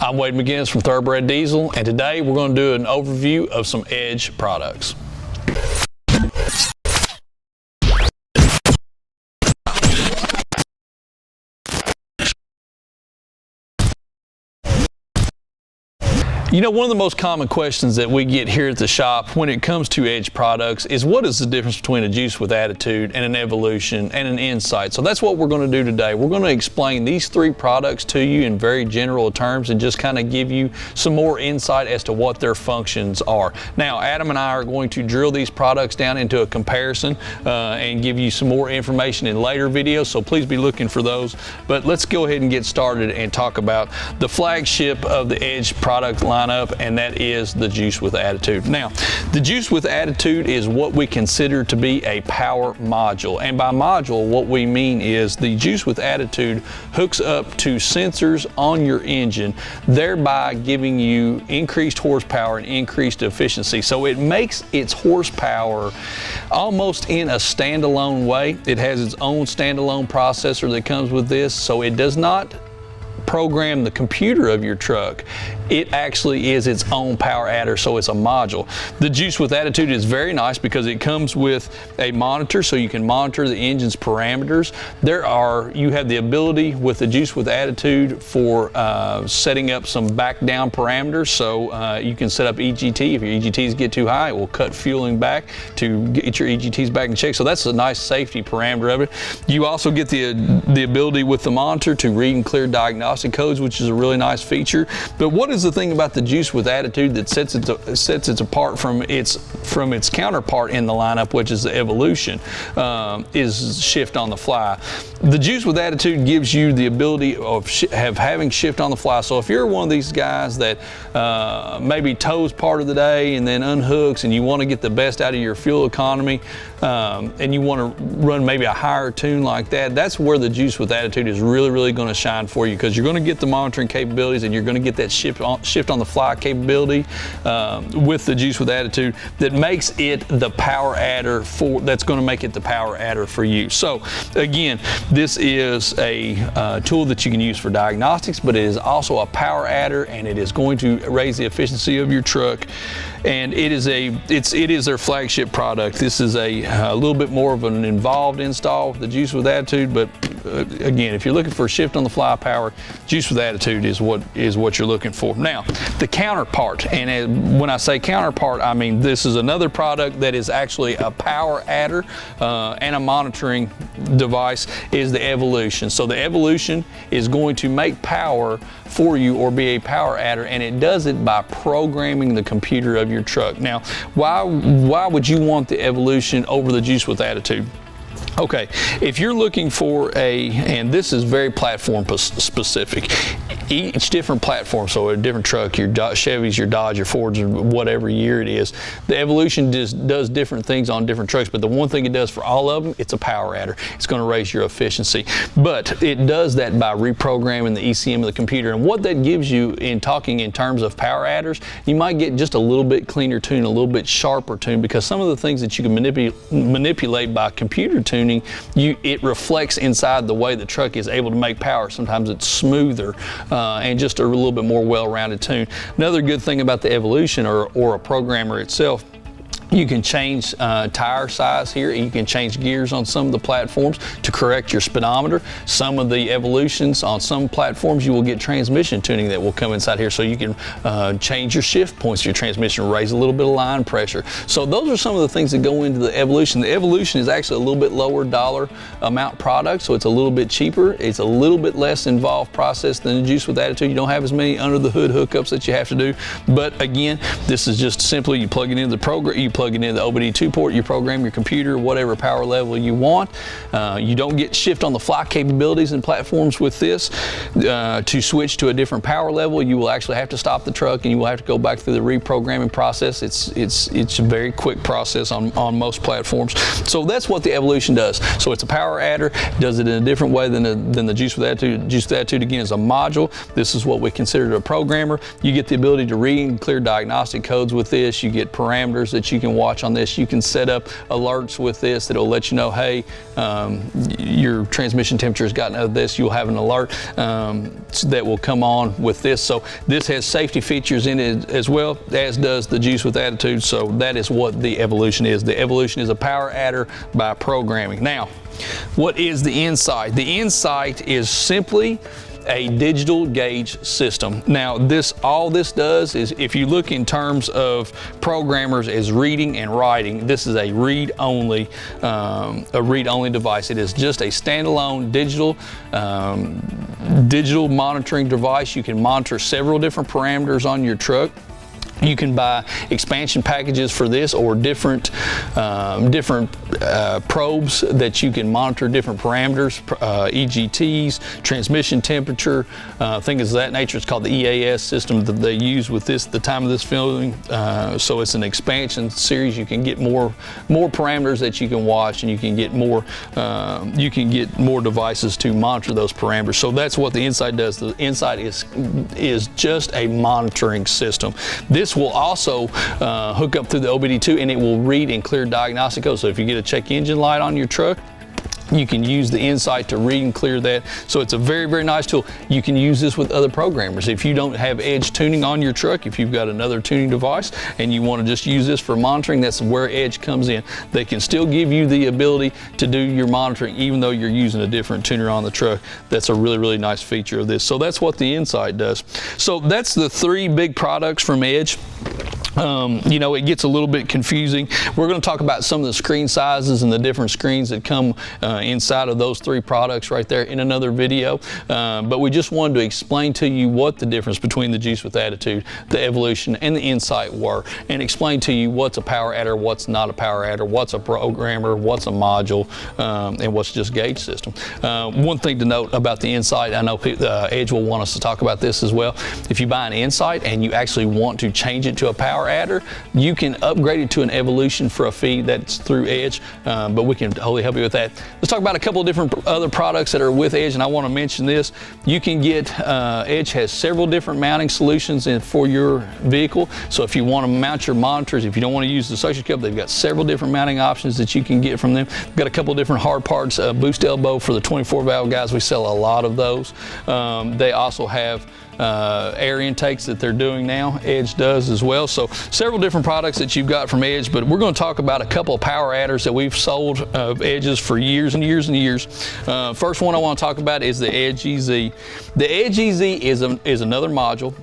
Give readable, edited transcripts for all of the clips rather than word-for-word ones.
I'm Wade McGinnis from Thoroughbred Diesel, and today we're going to do an overview of some Edge products. You know, one of the most common questions that we get here at the shop when it comes to Edge products is what is the difference between a Juice with Attitude and an Evolution and an Insight? So that's what we're going to do today. We're going to explain these three products to you in very general terms and just kind of give you some more insight as to what their functions are. Now, Adam and I are going to drill these products down into a comparison and give you some more information in later videos, so please be looking for those. But let's go ahead and get started and talk about the flagship of the Edge product line up, and that is the Juice with Attitude. Now, the Juice with Attitude is what we consider to be a power module, and by module what we mean is the Juice with Attitude hooks up to sensors on your engine, thereby giving you increased horsepower and increased efficiency. So it makes its horsepower almost in a standalone way. It has its own standalone processor that comes with this, so it does not program the computer of your truck. It actually is its own power adder, so it's a module. The Juice with Attitude is very nice because it comes with a monitor, so you can monitor the engine's parameters. You have the ability with the Juice with Attitude for setting up some back down parameters, so you can set up EGT. If your EGTs get too high, it will cut fueling back to get your EGTs back in check, so that's a nice safety parameter of it. You also get the ability with the monitor to read and clear diagnostic codes, which is a really nice feature. But what is the thing about the Juice with Attitude that sets it apart from its counterpart in the lineup, which is the Evolution, is shift on the fly. The Juice with Attitude gives you the ability of having shift on the fly. So if you're one of these guys that maybe tows part of the day and then unhooks, and you want to get the best out of your fuel economy, and you want to run maybe a higher tune like that, that's where the Juice with Attitude is really going to shine for you, because you're going to get the monitoring capabilities and you're going to get that shift on the fly capability with the Juice with Attitude that makes it the power adder that's going to make it the power adder for you. So again, this is a tool that you can use for diagnostics, but it is also a power adder, and it is going to raise the efficiency of your truck. And it is their flagship product. This is a little bit more of an involved install with the Juice with Attitude, but again, if you're looking for shift on the fly power, Juice with Attitude is what you're looking for. Now, the counterpart, and when I say counterpart, I mean this is another product that is actually a power adder and a monitoring device, is the Evolution. So the Evolution is going to make power for you or be a power adder, and it does it by programming the computer of your truck. Now, why would you want the Evolution over the Juice with Attitude? Okay, if you're looking for and this is very platform specific, each different platform, so a different truck, your Chevys, your Dodge, your Fords, or whatever year it is, the Evolution just does different things on different trucks, but the one thing it does for all of them, it's a power adder. It's going to raise your efficiency, but it does that by reprogramming the ECM of the computer. And what that gives you in talking in terms of power adders, you might get just a little bit cleaner tune, a little bit sharper tune, because some of the things that you can manipulate by computer tuning, it reflects inside the way the truck is able to make power. Sometimes it's smoother and just a little bit more well-rounded tune. Another good thing about the Evolution or a programmer itself, you can change tire size here. You can change gears on some of the platforms to correct your speedometer. Some of the Evolutions on some platforms, you will get transmission tuning that will come inside here, so you can change your shift points of your transmission, raise a little bit of line pressure. So those are some of the things that go into the Evolution. The Evolution is actually a little bit lower dollar amount product, so it's a little bit cheaper. It's a little bit less involved process than the Juice with Attitude. You don't have as many under the hood hookups that you have to do. But again, this is just simply you plug it into the program, you plug it into the OBD2 port, you program your computer whatever power level you want. You don't get shift on the fly capabilities in platforms with this. To switch to a different power level, you will actually have to stop the truck and you will have to go back through the reprogramming process. It's a very quick process on most platforms. So that's what the Evolution does. So it's a power adder, does it in a different way than the Juice with Attitude. Juice with Attitude again is a module. This is what we consider a programmer. You get the ability to read and clear diagnostic codes with this. You get parameters that you can can watch on this. You can set up alerts with this that'll let you know, hey, your transmission temperature has gotten out of this. You'll have an alert that will come on with this. So this has safety features in it as well, as does the Juice with Attitude. So that is what the Evolution is. The Evolution is a power adder by programming. Now, what is the Insight? The Insight is simply a digital gauge system. Now, all this does is, if you look in terms of programmers as reading and writing, this is a read-only device. It is just a standalone digital monitoring device. You can monitor several different parameters on your truck. You can buy expansion packages for this, or different probes that you can monitor different parameters, EGTs, transmission temperature, things of that nature. It's called the EAS system that they use with this at the time of this filming. So it's an expansion series. You can get more parameters that you can watch, and you can get more devices to monitor those parameters. So that's what the Insight does. The Insight is just a monitoring system. This will also hook up through the OBD2, and it will read and clear diagnostic codes. So if you get a check engine light on your truck, you can use the Insight to read and clear that. So it's a very, very nice tool. You can use this with other programmers. If you don't have Edge tuning on your truck, if you've got another tuning device and you want to just use this for monitoring, that's where Edge comes in. They can still give you the ability to do your monitoring even though you're using a different tuner on the truck. That's a really, really nice feature of this. So that's what the Insight does. So that's the 3 big products from Edge. You know, it gets a little bit confusing. We're going to talk about some of the screen sizes and the different screens that come inside of those 3 products right there in another video. But we just wanted to explain to you what the difference between the Juice with Attitude, the Evolution, and the Insight were, and explain to you what's a power adder, what's not a power adder, what's a programmer, what's a module, and what's just gauge system. One thing to note about the Insight, I know Edge will want us to talk about this as well. If you buy an Insight and you actually want to change it to a power adder, you can upgrade it to an Evolution for a fee. That's through Edge, but we can totally help you with that. Let's talk about a couple of different other products that are with Edge, and I want to mention this. You can get, Edge has several different mounting solutions for your vehicle. So if you want to mount your monitors, if you don't want to use the suction cup, they've got several different mounting options that you can get from them. They've got a couple of different hard parts, boost elbow for the 24 valve guys. We sell a lot of those. They also have air intakes that they're doing now. Edge does as well. So several different products that you've got from Edge, but we're going to talk about a couple of power adders that we've sold of Edges for years and years and years. First one I want to talk about is the Edge EZ. The Edge EZ is another module.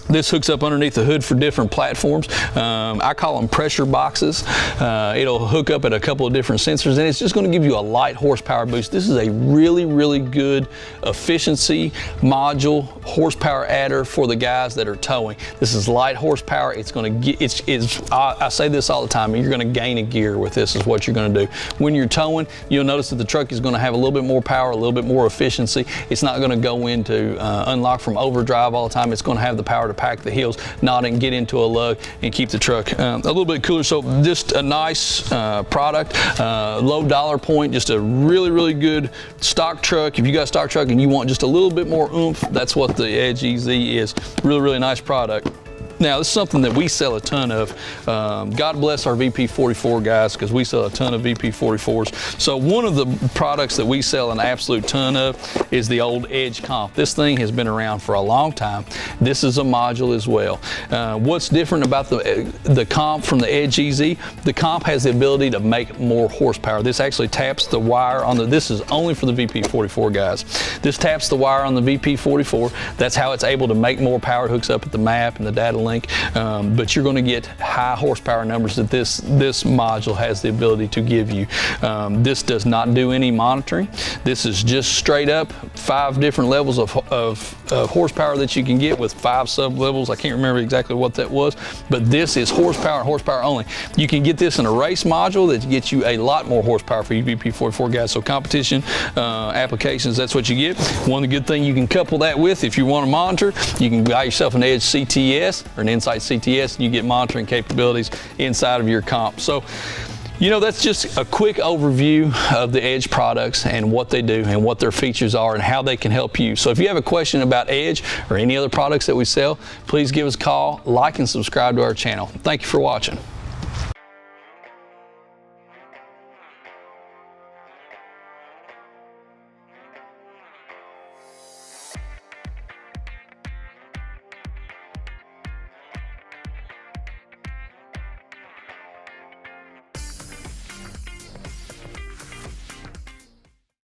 This hooks up underneath the hood for different platforms. I call them pressure boxes. It'll hook up at a couple of different sensors, and it's just going to give you a light horsepower boost. This is a really, really good efficiency module horsepower adder for the guys that are towing. This is light horsepower. It's going to get, I say this all the time, you're going to gain a gear with this is what you're going to do. When you're towing, you'll notice that the truck is going to have a little bit more power, a little bit more efficiency. It's not going to go into unlock from overdrive all the time. It's going to have the power to pack the heels, not and get into a lug and keep the truck a little bit cooler. So just a nice product, low dollar point, just a really, really good stock truck. If you got a stock truck and you want just a little bit more oomph, that's what the Edge EZ is. Really, really nice product. Now, this is something that we sell a ton of. God bless our VP44 guys, because we sell a ton of VP44s. So one of the products that we sell an absolute ton of is the old Edge Comp. This thing has been around for a long time. This is a module as well. What's different about the Comp from the Edge EZ? The Comp has the ability to make more horsepower. This actually taps the wire on this is only for the VP44 guys. This taps the wire on the VP44. That's how it's able to make more power. It hooks up at the map and the data link. But you're going to get high horsepower numbers that this module has the ability to give you. This does not do any monitoring. This is just straight up 5 different levels of horsepower that you can get with 5 sub levels. I can't remember exactly what that was, but this is horsepower and horsepower only. You can get this in a race module that gets you a lot more horsepower for you VP44 guys. So competition applications, that's what you get. One good thing you can couple that with, if you want to monitor, you can buy yourself an Edge CTS or an Insight CTS, and you get monitoring capabilities inside of your Comp. So, you know, that's just a quick overview of the Edge products and what they do and what their features are and how they can help you. So if you have a question about Edge or any other products that we sell, please give us a call, like, and subscribe to our channel. Thank you for watching.